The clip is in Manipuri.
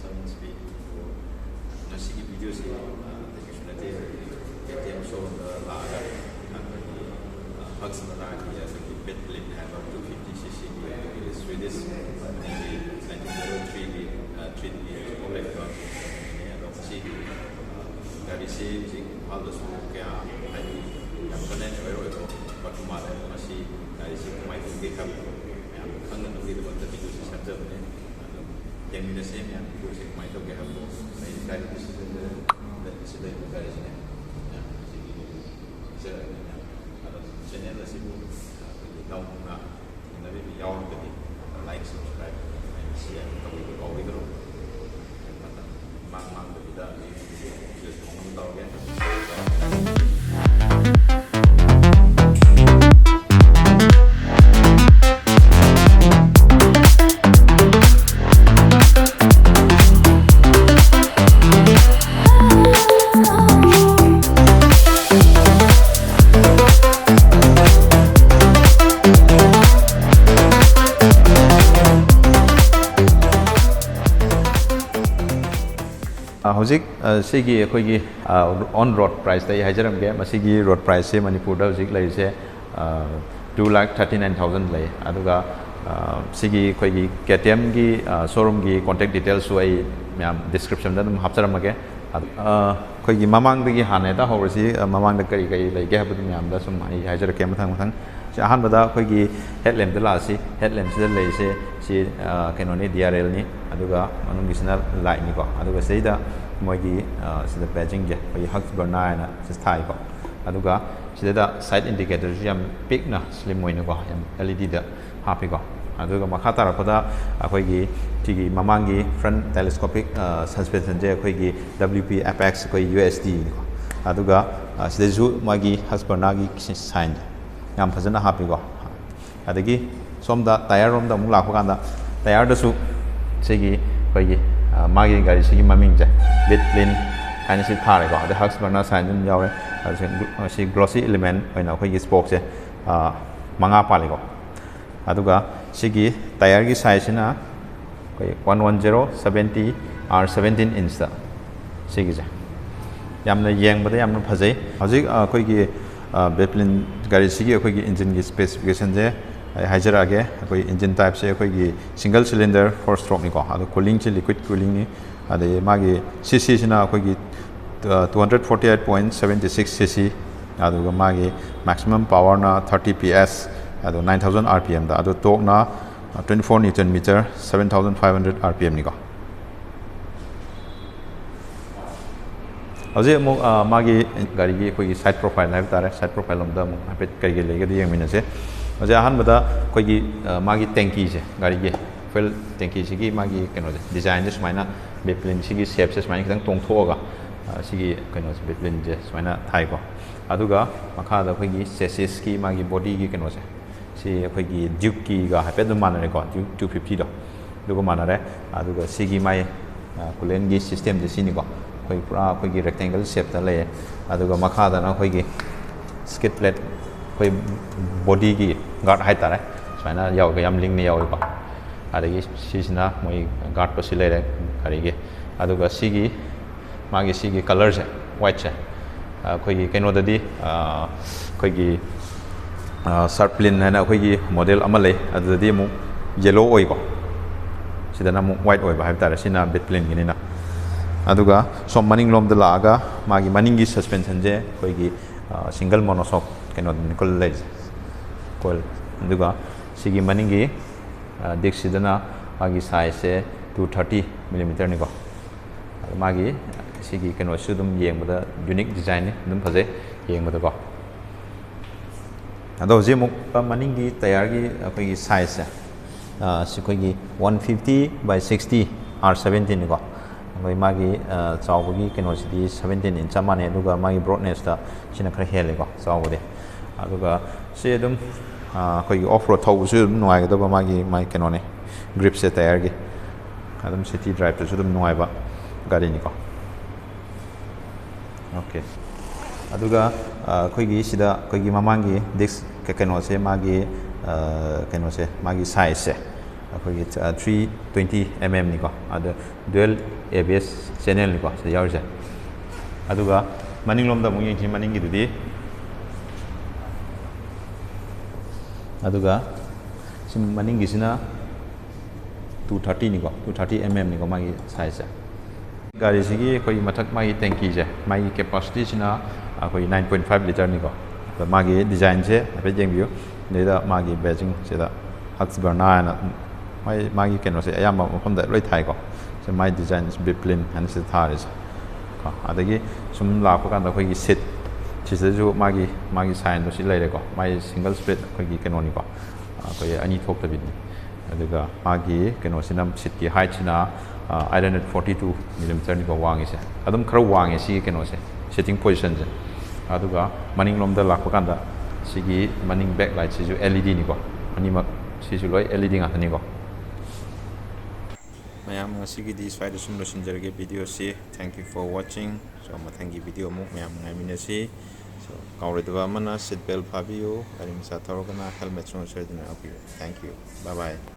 7 speed. Nasi video sih, nanti KTM Showroom laga, Husqvarna dia bagi bed link have 250cc Swedish, maybe 1903 OLED ini ada masih dari sini hal tersebut kayak tadi yang kena itu waktu malam masih dari sini main game yang kangen itu waktu itu sistem ini yang minusnya yang itu sih main itu kayak apa dari itu sudah itu dari sini ya bisa ada channel sih tahu nggak tapi yang tadi like subscribe share kalau itu kau itu mang tidak just ngomong tahu kan. Hojik sigi akhoi on road price dai hajaram ge masigi road price se Manipur da hojik lai se 2,39,000 lai aduga sigi akhoi KTM gi showroom gi contact details su ai myam description da dum hapcharam ge akhoi gi mamang da gi hane da horisi mamang da kari kai lai ge habdu myam da sum ai hajar ke mathang si ahan bada akhoi gi headlamp da la si headlamp se lai se si kenoni DRL ni aduga manung gisna light ni ko aduga seida moigi sida badging je oi Husqvarna na sistai ko aduga sida side indicator jam big na slim moina ko yam LED da happy ko aduga makha tara pada akoi gi tigi mamangi front telescopic suspension je akoi gi WP apex ko USD ko aduga sida ju magi Husqvarna gi sign yam phajana happy ko adagi somda tire rom da mula ko kanda tire da su sigi koi gi magi gari sigi maming je bitlin haina si thare ko the Husqvarna sign jum yawe si glossy element oina koi gi spoke je manga pali ko aduga sigi tire gi size na koi 110/70 R17 inch da sigi je yamna yeng bada yamna phajai hojik koi gi bitlin gari sigi koi gi engine gi specification je hajar age koi engine type se koi gi single cylinder 4 stroke ni ko adu cooling chi liquid cooling ni ade magi cc sina koi gi 248.76 cc adu magi maximum power na 30 ps adu 9000 rpm da adu torque na 24 newton meter 7500 rpm ni ko Aje mo magi gari gi koi gi side profile na tare side profile lom da mo apet kai gi lege di yang minase aje ahan bada koi gi magi tanki je gari gi fuel tanki sigi magi keno je design je smaina biplin sigi shape se smaina kitang tong thoga sigi keno je biplin je smaina thai ko aduga makha da koi gi chassis ki magi body gi keno je si koi gi duke ki ga hapet dum manare ko 250 do dugo manare aduga sigi mai coolant gi system je sini ko koi pura koi gi rectangle shape da le aduga makha da na koi gi skid plate koi body gi guard hai tare smaina yaw ga yam ling ni yaw ko adagi sisina moi guard pa silere kari gi aduga sigi magi sigi color je white je koi gi keno dadi koi gi sharplin na koi gi model amale adadi mu yellow oi ko sidana mu white oi ba hai tare sina bitplane gi ni na aduga som maning lom de laga magi maning gi suspension je koi gi single monoshock keno nikol le kol aduga sigi maning gi disc sidana magi size se 230 mm ni ko magi sigi keno sudum yeng bada unique design ni dum phaje yeng bada ko ado je muk maning gi tayar gi akoi gi size si koi gi 150 by 60 R17 ni ko koi magi chawgi keno sidi 17 inch mane aduga magi broadness da sina khara hele ko chawde aduga se dum koi off road thau su nuai ga da magi mai keno ne grip se tayar gi adum city drive to su dum nuai ba gari ni ko okay aduga koi gi sida koi gi mamangi disc keno se magi size se ꯑꯩꯈꯣꯏꯒꯤ 320 mm ꯅꯤꯀꯣ ꯑꯗ ꯗꯨꯋꯦꯜ ABS ꯆꯦꯅꯦꯜꯅꯤꯀꯣ ꯁꯤꯗ ꯌꯥꯎꯔꯤꯁꯦ ꯑꯗꯨꯒ ꯃꯅꯤꯡꯂꯣꯝꯗ ꯑꯃꯨꯛ ꯌꯦꯡꯁꯤ ꯃꯅꯤꯡꯒꯤꯗꯨꯗꯤ ꯑꯗꯨꯒ ꯁꯤ ꯃꯅꯤꯡꯒꯤꯁꯤꯅ 230ꯅꯤꯀꯣ 230 mm ꯅꯤꯀꯣ ꯃꯥꯒꯤ ꯁꯥꯏꯖꯁꯦ ꯒꯥꯔꯤꯁꯤꯒꯤ ꯑꯩꯈꯣꯏꯒꯤ ꯃꯊꯛ ꯃꯥꯒꯤ ꯇꯦꯡꯀꯤꯁꯦ ꯃꯥꯒꯤ ꯀꯦꯄꯥꯁꯤꯇꯤꯁꯤꯅ ꯑꯩꯈꯣꯏ 9.5 ꯂꯤꯇꯔꯅꯤꯀꯣ ꯑꯗ ꯃꯥꯒꯤ ꯗꯤꯖꯥꯏꯟꯁꯦ ꯍꯥꯏꯐꯦꯠ ꯌꯦꯡꯕꯤꯌꯨ ꯑꯗꯩꯗ ꯃꯥꯒꯤ ꯕꯦꯖꯤꯡꯁꯤꯗ Husqvarna ꯍꯥꯏꯅ ꯃꯥꯒꯤ ꯀꯩꯅꯣꯁꯦ ꯑꯌꯥꯝꯕ ꯃꯐꯝꯗ ꯂꯣꯏ ꯊꯥꯏꯀꯣ ꯁꯤ ꯃꯥꯒꯤ ꯗꯤꯖꯥꯏꯟ ꯕꯤꯄ꯭ꯂꯤꯟ ꯍꯥꯏꯅ ꯁꯤꯗ ꯊꯥꯔꯤꯁꯦ ꯀꯣ ꯑꯗꯒꯤ ꯁꯨꯝ ꯂꯥꯛꯄ ꯀꯥꯟꯗ ꯑꯩꯈꯣꯏꯒꯤ ꯁꯤꯗꯁꯨ ꯃꯥꯒꯤ ꯁꯥꯏꯟꯗꯣ ꯁꯤ ꯂꯩꯔꯦꯀꯣ ꯃꯥꯒꯤ ꯁꯤꯡꯒꯜ ꯁ꯭ꯄꯤꯠ ꯑꯩꯈꯣꯏꯒꯤ ꯀꯩꯅꯣꯅꯤꯀꯣ ꯑꯩꯈꯣꯏ ꯑꯅꯤ ꯊꯣꯛꯇꯕꯤꯅꯤ ꯑꯗꯨꯒ ꯃꯥꯒꯤ ꯀꯩꯅꯣꯁꯤꯅ ꯁꯤꯠꯀꯤ ꯍꯥꯏꯠꯁꯤꯅ 842 mm ꯅꯤꯀꯣ ꯋꯥꯡꯉꯤꯁꯦ ꯑꯗꯨꯝ ꯈꯔ ꯋꯥꯡꯉꯦ ꯁꯤꯒꯤ ꯀꯩꯅꯣꯁꯦ ꯁꯤꯠꯇꯤꯡ ꯄꯣꯖꯤꯁꯟꯁꯦ ꯑꯗꯨꯒ ꯃꯅꯤꯡꯂꯣꯝꯗ ꯂꯥꯛꯄ ꯀꯥꯟꯗ ꯁꯤꯒꯤ ꯃꯅꯤꯡ ꯕꯦꯛ ꯂꯥꯏꯠꯁꯤꯁꯨ LED ꯅꯤꯀꯣ ꯑꯅꯤꯃꯛ ꯁꯤꯁꯨ ꯂꯣꯏ LED ꯉꯥꯛꯇꯅꯤꯀꯣ ꯃꯌꯥꯝ ꯉꯁꯤꯒꯤꯗꯤ ꯁ꯭ꯋꯥꯏꯗ ꯁꯨꯝ ꯂꯣꯏꯁꯤꯟꯖꯔꯒꯦ ꯚꯤꯗꯤꯑꯣꯁꯤ ꯊꯦꯡꯛ ꯌꯨ ꯐꯣꯔ ꯋꯥꯆꯤꯡ ꯁꯣ ꯃꯊꯪꯒꯤ ꯚꯤꯗꯤꯑꯣ ꯑꯃꯨꯛ ꯃꯌꯥꯝ ꯉꯥꯏꯃꯤꯟꯅꯁꯤ ꯁꯣ ꯀꯥꯎꯔꯣꯏꯗꯕ ꯑꯃꯅ ꯁꯤꯠ ꯕꯦꯜ ꯐꯥꯕꯤꯌꯨ ꯒꯥꯔꯤ ꯃꯆꯥ ꯊꯧꯔꯒꯅ ꯍꯦꯜꯃꯦꯠ ꯁꯣꯏꯗꯅ ꯍꯥꯞꯄꯤꯌꯨ ꯊꯦꯡꯛ ꯌꯨ ꯕꯥꯏ ꯕꯥꯏ